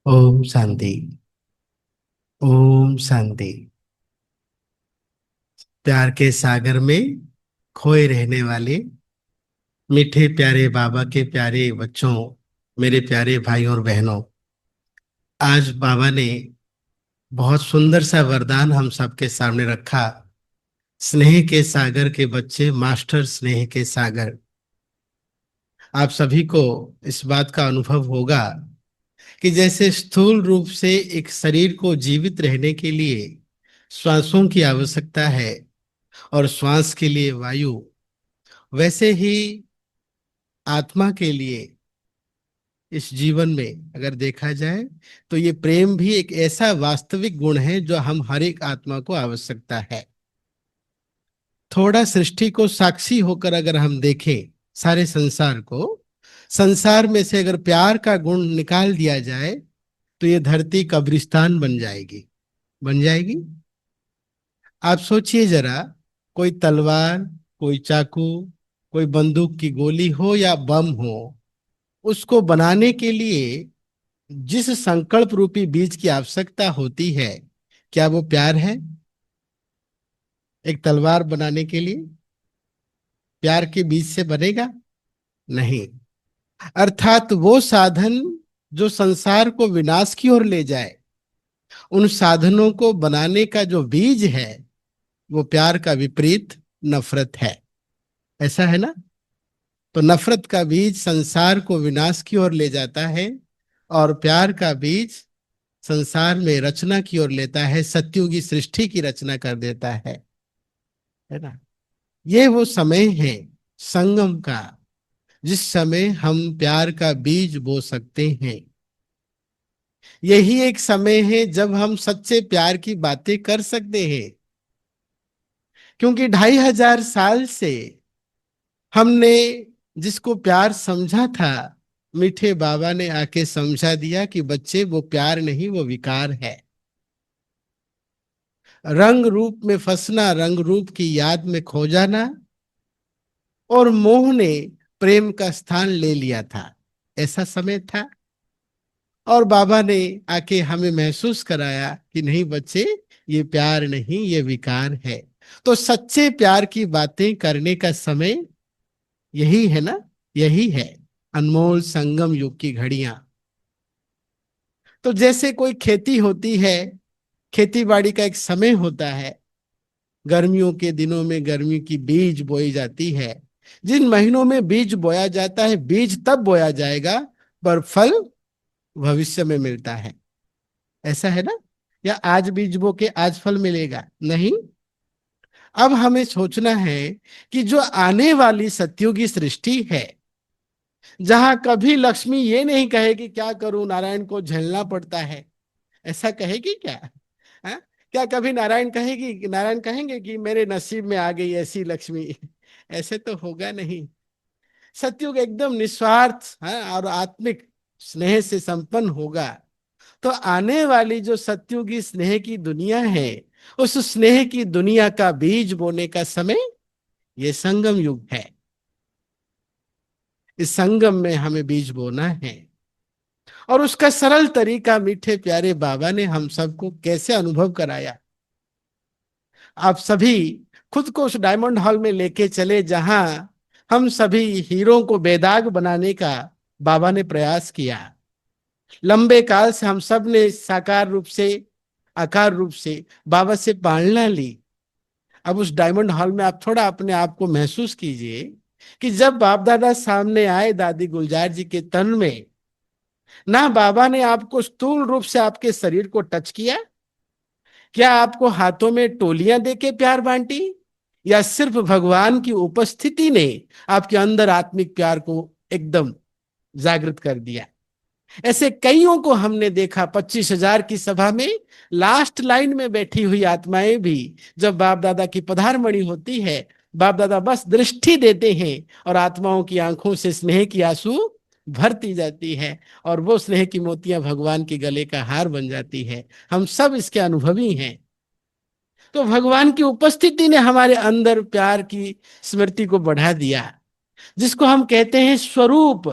ओम शांति। ओम शांति। प्यार के सागर में खोए रहने वाले मीठे प्यारे बाबा के प्यारे बच्चों, मेरे प्यारे भाइयों और बहनों, आज बाबा ने बहुत सुंदर सा वरदान हम सबके सामने रखा। स्नेह के सागर के बच्चे, मास्टर स्नेह के सागर। आप सभी को इस बात का अनुभव होगा कि जैसे स्थूल रूप से एक शरीर को जीवित रहने के लिए श्वासों की आवश्यकता है और श्वास के लिए वायु, वैसे ही आत्मा के लिए इस जीवन में अगर देखा जाए तो ये प्रेम भी एक ऐसा वास्तविक गुण है जो हम हर एक आत्मा को आवश्यकता है। थोड़ा सृष्टि को साक्षी होकर अगर हम देखें, सारे संसार को, संसार में से अगर प्यार का गुण निकाल दिया जाए तो ये धरती कब्रिस्तान बन जाएगी। बन जाएगी। आप सोचिए जरा, कोई तलवार, कोई चाकू, कोई बंदूक की गोली हो या बम हो, उसको बनाने के लिए जिस संकल्प रूपी बीज की आवश्यकता होती है, क्या वो प्यार है? एक तलवार बनाने के लिए प्यार के बीज से बनेगा? नहीं। अर्थात वो साधन जो संसार को विनाश की ओर ले जाए, उन साधनों को बनाने का जो बीज है वो प्यार का विपरीत नफरत है। ऐसा है ना? तो नफरत का बीज संसार को विनाश की ओर ले जाता है और प्यार का बीज संसार में रचना की ओर लेता है, सत्युगी सृष्टि की रचना कर देता है ना? ये वो समय है संगम का, जिस समय हम प्यार का बीज बो सकते हैं। यही एक समय है जब हम सच्चे प्यार की बातें कर सकते हैं, क्योंकि 2500 साल से हमने जिसको प्यार समझा था, मीठे बाबा ने आके समझा दिया कि बच्चे वो प्यार नहीं, वो विकार है। रंग रूप में फंसना, रंग रूप की याद में खो जाना, और मोह ने प्रेम का स्थान ले लिया था। ऐसा समय था। और बाबा ने आके हमें महसूस कराया कि नहीं बच्चे, ये प्यार नहीं, ये विकार है। तो सच्चे प्यार की बातें करने का समय यही है ना? यही है अनमोल संगम युग की घड़ियां। तो जैसे कोई खेती होती है, खेती बाड़ी का एक समय होता है। गर्मियों के दिनों में गर्मी की बीज बोई जाती है। जिन महीनों में बीज बोया जाता है, बीज तब बोया जाएगा पर फल भविष्य में मिलता है। ऐसा है ना? या आज बीज बो के आज फल मिलेगा? नहीं। अब हमें सोचना है कि जो आने वाली सत्युगी सृष्टि है, जहां कभी लक्ष्मी ये नहीं कहेगी क्या करूं, नारायण को झेलना पड़ता है, ऐसा कहेगी क्या? हा? क्या कभी नारायण कहेंगे कि मेरे नसीब में आ गई ऐसी लक्ष्मी? ऐसे तो होगा नहीं। सतयुग एकदम निस्वार्थ, और आत्मिक स्नेह से संपन्न होगा। तो आने वाली जो सतयुगी स्नेह की दुनिया है, उस स्नेह की दुनिया का बीज बोने का समय ये संगम युग है। इस संगम में हमें बीज बोना है। और उसका सरल तरीका मीठे प्यारे बाबा ने हम सबको कैसे अनुभव कराया। आप सभी खुद को उस डायमंड हॉल में लेके चले जहां हम सभी हीरो को बेदाग बनाने का बाबा ने प्रयास किया। लंबे काल से हम सब ने साकार रूप से, आकार रूप से बाबा से पालना ली। अब उस डायमंड हॉल में आप थोड़ा अपने आप को महसूस कीजिए कि जब बाप दादा सामने आए दादी गुलजार जी के तन में, ना बाबा ने आपको स्थूल रूप से आपके शरीर को टच किया, क्या आपको हाथों में टोलियां देके प्यार बांटी, या सिर्फ भगवान की उपस्थिति ने आपके अंदर आत्मिक प्यार को एकदम जागृत कर दिया। ऐसे कईयों को हमने देखा। 25,000 की सभा में लास्ट लाइन में बैठी हुई आत्माएं भी, जब बाप दादा की पधारमणि होती है, बाप दादा बस दृष्टि देते हैं और आत्माओं की आंखों से स्नेह की आंसू भरती जाती है, और वो स्नेह की मोतियां भगवान के गले का हार बन जाती है। हम सब इसके अनुभवी हैं। तो भगवान की उपस्थिति ने हमारे अंदर प्यार की स्मृति को बढ़ा दिया, जिसको हम कहते हैं स्वरूप।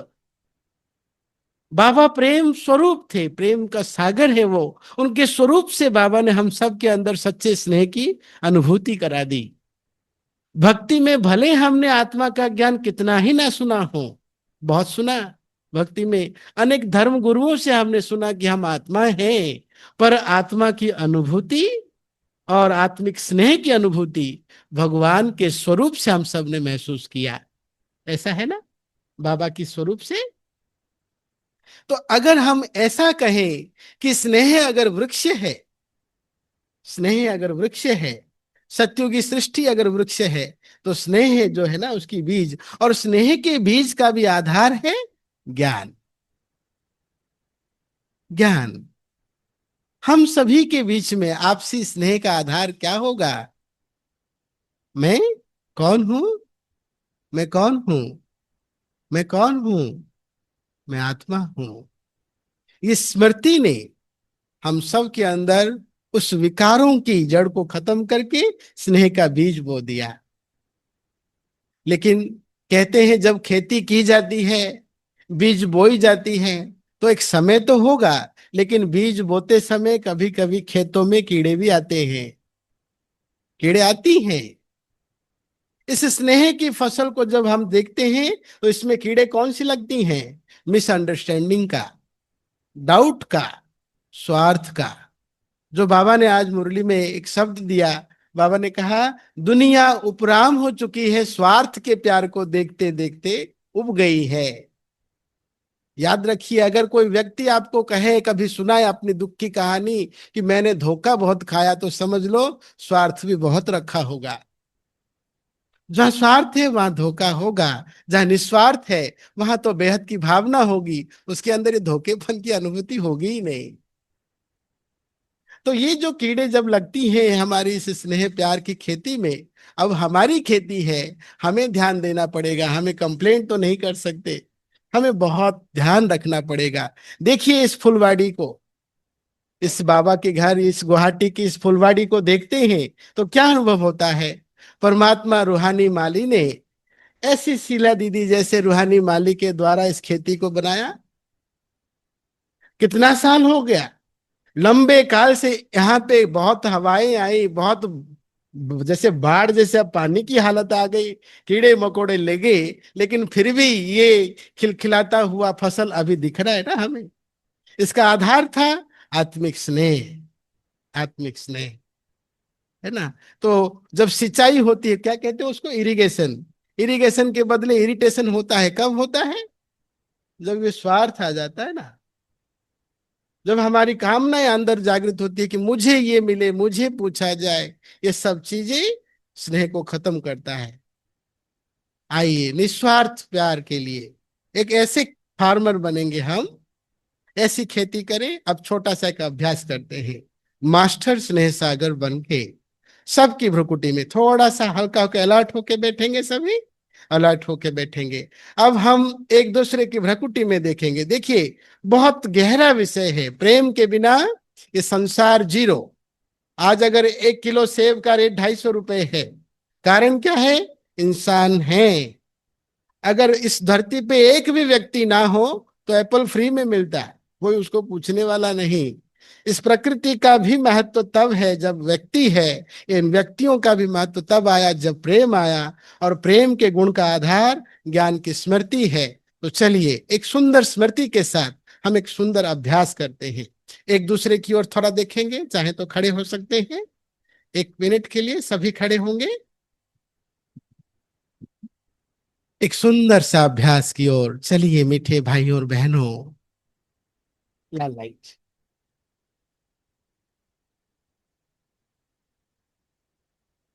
बाबा प्रेम स्वरूप थे, प्रेम का सागर है वो। उनके स्वरूप से बाबा ने हम सब के अंदर सच्चे स्नेह की अनुभूति करा दी। भक्ति में भले हमने आत्मा का ज्ञान कितना ही ना सुना हो, बहुत सुना। भक्ति में अनेक धर्म गुरुओं से हमने सुना कि हम आत्मा हैं, पर आत्मा की अनुभूति और आत्मिक स्नेह की अनुभूति भगवान के स्वरूप से हम सब ने महसूस किया। ऐसा है ना, बाबा की स्वरूप से। तो अगर हम ऐसा कहें कि स्नेह अगर वृक्ष है, स्नेह अगर वृक्ष है, सत्यों की सृष्टि अगर वृक्ष है, तो स्नेह जो है ना उसकी बीज, और स्नेह के बीज का भी आधार है ज्ञान। ज्ञान। हम सभी के बीच में आपसी स्नेह का आधार क्या होगा? मैं कौन हूं? मैं कौन हूं? मैं कौन हूं? मैं आत्मा हूं। इस स्मृति ने हम सब के अंदर उस विकारों की जड़ को खत्म करके स्नेह का बीज बो दिया। लेकिन कहते हैं जब खेती की जाती है, बीज बोई जाती है, तो एक समय तो होगा, लेकिन बीज बोते समय कभी कभी खेतों में कीड़े भी आते हैं। कीड़े आती हैं। इस स्नेह की फसल को जब हम देखते हैं, तो इसमें कीड़े कौन सी लगती हैं? मिसअंडरस्टैंडिंग का, डाउट का, स्वार्थ का। जो बाबा ने आज मुरली में एक शब्द दिया, बाबा ने कहा दुनिया उपराम हो चुकी है, स्वार्थ के प्यार को देखते देखते उब गई है। याद रखिए, अगर कोई व्यक्ति आपको कहे, कभी सुनाए अपनी दुख की कहानी कि मैंने धोखा बहुत खाया, तो समझ लो स्वार्थ भी बहुत रखा होगा। जहां स्वार्थ है वहां धोखा होगा, जहां निस्वार्थ है वहां तो बेहद की भावना होगी, उसके अंदर ये धोखेपन की अनुभूति होगी ही नहीं। तो ये जो कीड़े जब लगती हैं हमारी इस स्नेह प्यार की खेती में, अब हमारी खेती है, हमें ध्यान देना पड़ेगा। हमें कंप्लेंट तो नहीं कर सकते, हमें बहुत ध्यान रखना पड़ेगा। देखिए इस फुलवाड़ी को, इस बाबा के घर, इस गुवाहाटी की इस फुलवाड़ी को देखते हैं तो क्या अनुभव होता है? परमात्मा रूहानी माली ने ऐसी शीला दीदी जैसे रूहानी माली के द्वारा इस खेती को बनाया। कितना साल हो गया, लंबे काल से यहाँ पे बहुत हवाएं आई, बहुत जैसे बाढ़ जैसे अब पानी की हालत आ गई, कीड़े मकोड़े लगे, लेकिन फिर भी ये खिलखिलाता हुआ फसल अभी दिख रहा है ना हमें। इसका आधार था आत्मिक स्नेह। आत्मिक स्नेह, है ना। तो जब सिंचाई होती है, क्या कहते हैं उसको? इरिगेशन। इरिगेशन के बदले इरिटेशन होता है, कब होता है? जब ये स्वार्थ आ जाता है ना, जब हमारी कामनाएं अंदर जागृत होती है कि मुझे ये मिले, मुझे पूछा जाए, ये सब चीजें स्नेह को खत्म करता है। आइए निस्वार्थ प्यार के लिए एक ऐसे फार्मर बनेंगे हम, ऐसी खेती करें। अब छोटा सा एक अभ्यास करते हैं, मास्टर स्नेह सागर बन के सबकी भ्रुकुटी में थोड़ा सा हल्का होकर अलर्ट होके बैठेंगे, सभी अलर्ट होके बैठेंगे। अब हम एक दूसरे की भ्रुकुटी में देखेंगे। देखिए बहुत गहरा विषय है, प्रेम के बिना ये संसार जीरो। आज अगर 1 किलो सेब का रेट 250 रुपए है, कारण क्या है? इंसान है। अगर इस धरती पे एक भी व्यक्ति ना हो तो एप्पल फ्री में मिलता है, कोई उसको पूछने वाला नहीं। इस प्रकृति का भी महत्व तब है जब व्यक्ति है, इन व्यक्तियों का भी महत्व तब आया जब प्रेम आया, और प्रेम के गुण का आधार ज्ञान की स्मृति है। तो चलिए एक सुंदर स्मृति के साथ हम एक सुंदर अभ्यास करते हैं। एक दूसरे की ओर थोड़ा देखेंगे, चाहे तो खड़े हो सकते हैं। 1 मिनट के लिए सभी खड़े होंगे, एक सुंदर सा अभ्यास की ओर चलिए मीठे भाइयों और बहनों। लाल लाइट।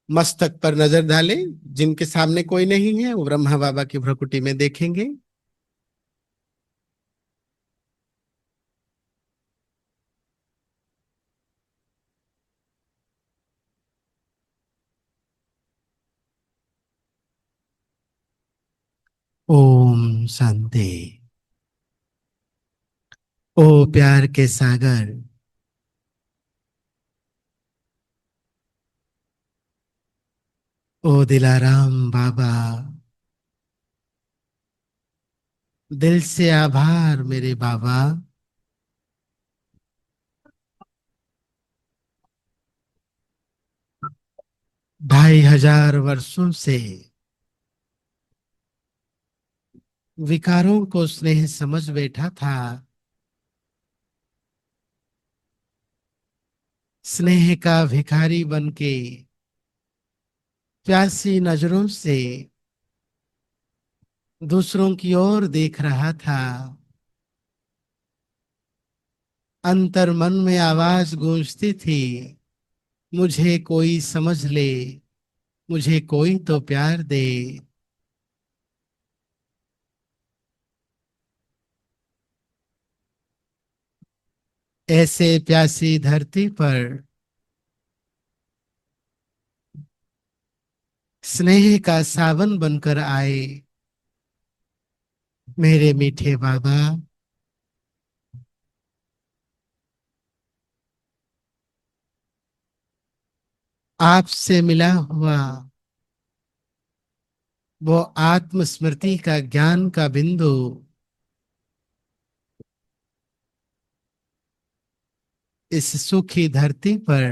मस्तक पर नजर डालें, जिनके सामने कोई नहीं है वो ब्रह्मा बाबा की भ्रकुटी में देखेंगे। ओम शांति। ओ प्यार के सागर, ओ दिलाराम बाबा, दिल से आभार मेरे बाबा। 2500 वर्षों से विकारों को स्नेह समझ बैठा था। स्नेह का भिखारी बन के प्यासी नजरों से दूसरों की ओर देख रहा था। अंतर मन में आवाज गूंजती थी, मुझे कोई समझ ले, मुझे कोई तो प्यार दे। ऐसे प्यासी धरती पर स्नेह का सावन बनकर आए मेरे मीठे बाबा। आपसे मिला हुआ वो आत्मस्मृति का ज्ञान का बिंदु इस सूखी धरती पर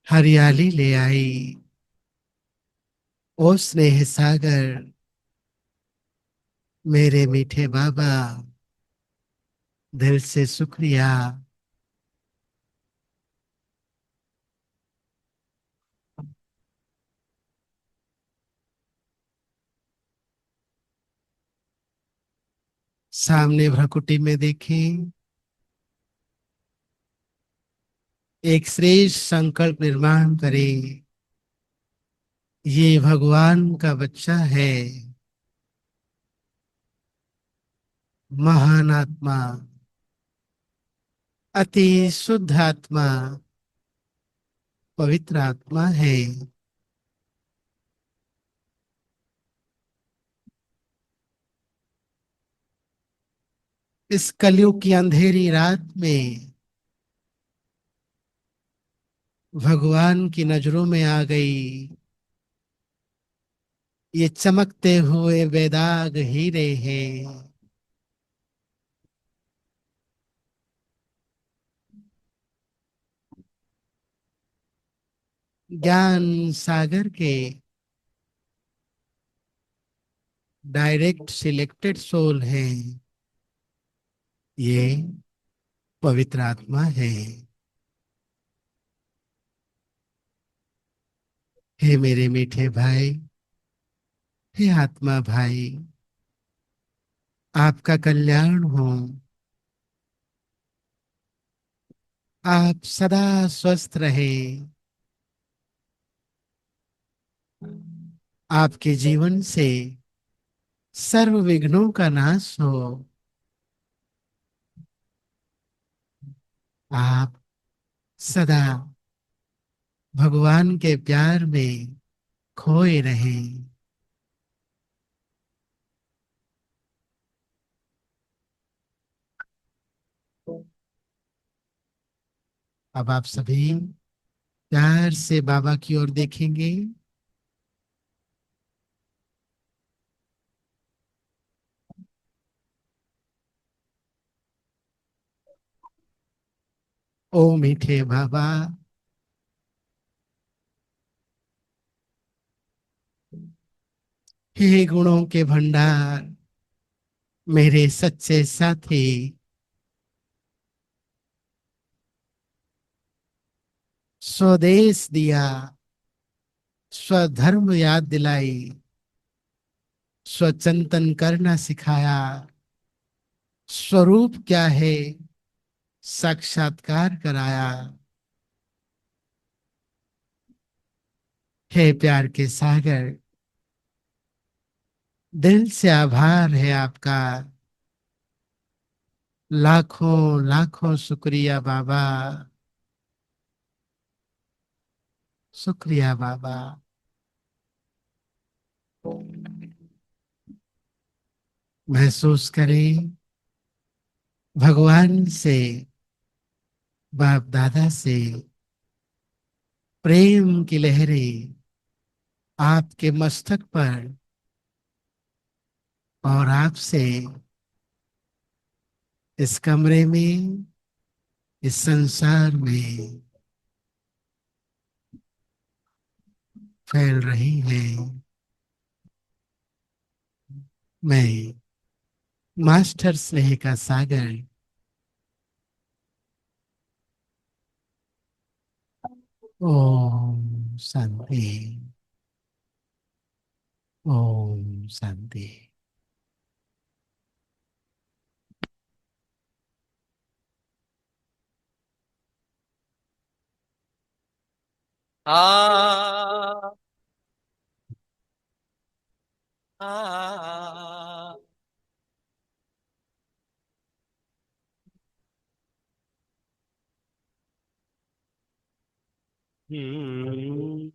हरियाली ले आई। ओ स्नेह सागर मेरे मीठे बाबा, दिल से शुक्रिया। सामने भ्रकुटी में देखें, एक श्रेष्ठ संकल्प निर्माण करें। ये भगवान का बच्चा है, महान आत्मा, अति शुद्ध आत्मा, पवित्र आत्मा है। इस कलयुग की अंधेरी रात में भगवान की नजरों में आ गई। ये चमकते हुए बेदाग हीरे हैं। ज्ञान सागर के डायरेक्ट सिलेक्टेड सोल हैं। ये पवित्र आत्मा है। हे मेरे मीठे भाई, हे आत्मा भाई, आपका कल्याण हो। आप सदा स्वस्थ रहे। आपके जीवन से सर्व विघ्नों का नाश हो। आप सदा भगवान के प्यार में खोए रहें। अब आप सभी प्यार से बाबा की ओर देखेंगे। ओ मीठे बाबा, हे गुणों के भंडार, मेरे सच्चे साथी, स्वदेश दिया, स्वधर्म याद दिलाई, स्वचिंतन करना सिखाया। स्वरूप क्या है साक्षात्कार कराया। हे प्यार के सागर, दिल से आभार है आपका। लाखों लाखों शुक्रिया बाबा। शुक्रिया बाबा। महसूस करें भगवान से, बाप दादा से प्रेम की लहरें आपके मस्तक पर और आपसे इस कमरे में, इस संसार में फैल रही है। मैं मास्टर स्नेह का सागर। ओम शांति। ओम शांति। आ आ हम्म।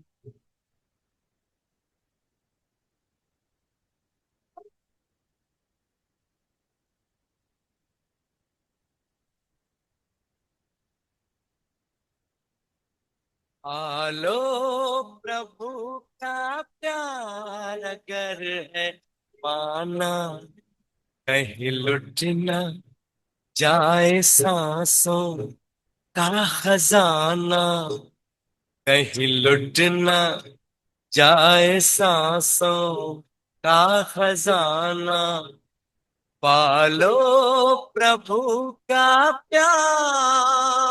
आलो प्रभु का प्यार अगर है पाना, कहीं लुट न जाए सांसों का खजाना, कहीं लुट न जाए सांसों का खजाना। पालो प्रभु का प्यार।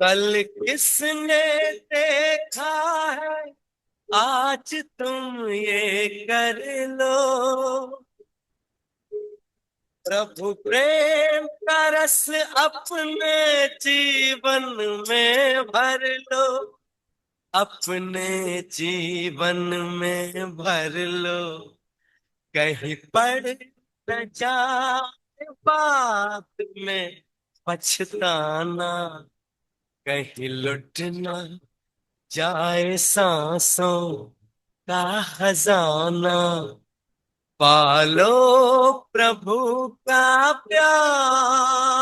कल किसने देखा है, आज तुम ये कर लो। प्रभु प्रेम का रस अपने जीवन में भर लो, अपने जीवन में भर लो। कहीं पड़ न जाए बात में पछताना, कहीं लुट न जाए सांसों का खजाना। पालो प्रभु का प्यार।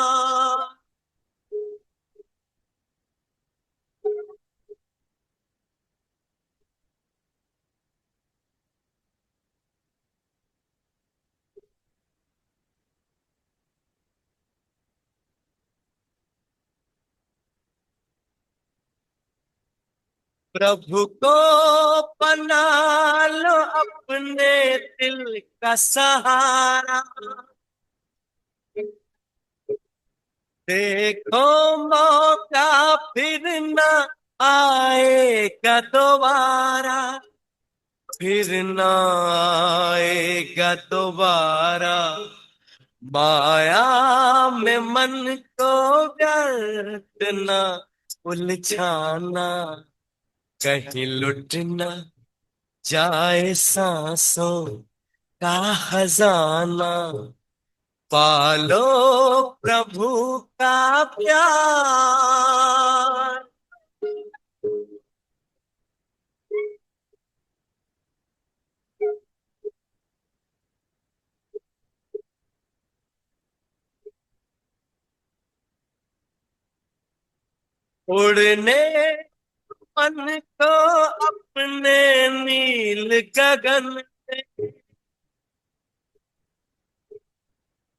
प्रभु को बना लो अपने दिल का सहारा। देखो मौका फिर न आएगा दोबारा, फिर न आएगा दोबारा। माया में मन को व्यर्थ न उलझाना, कहीं लुट न जाए सांसों का खजाना। पालो प्रभु का प्यार। उड़ने मन को अपने नील गगन में,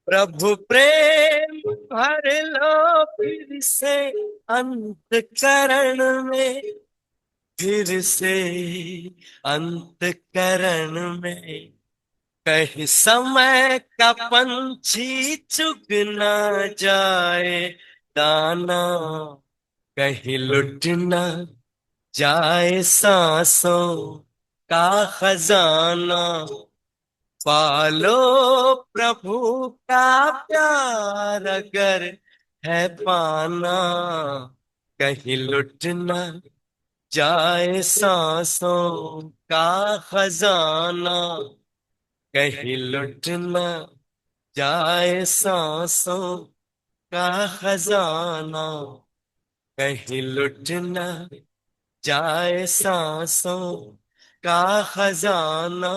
प्रभु प्रेम भर लो फिर से अंतकरण में, फिर से अंतकरण में। कहीं समय का पंछी चुग ना जाए दाना, कहीं लुट ना जाए सांसों का खजाना। पालो प्रभु का प्यार अगर है पाना, कहीं लुट ना जाए सांसों का खजाना। कहीं लुट ना जाए सांसों का खजाना, कहीं लुट ना जाए सांसों का खजाना।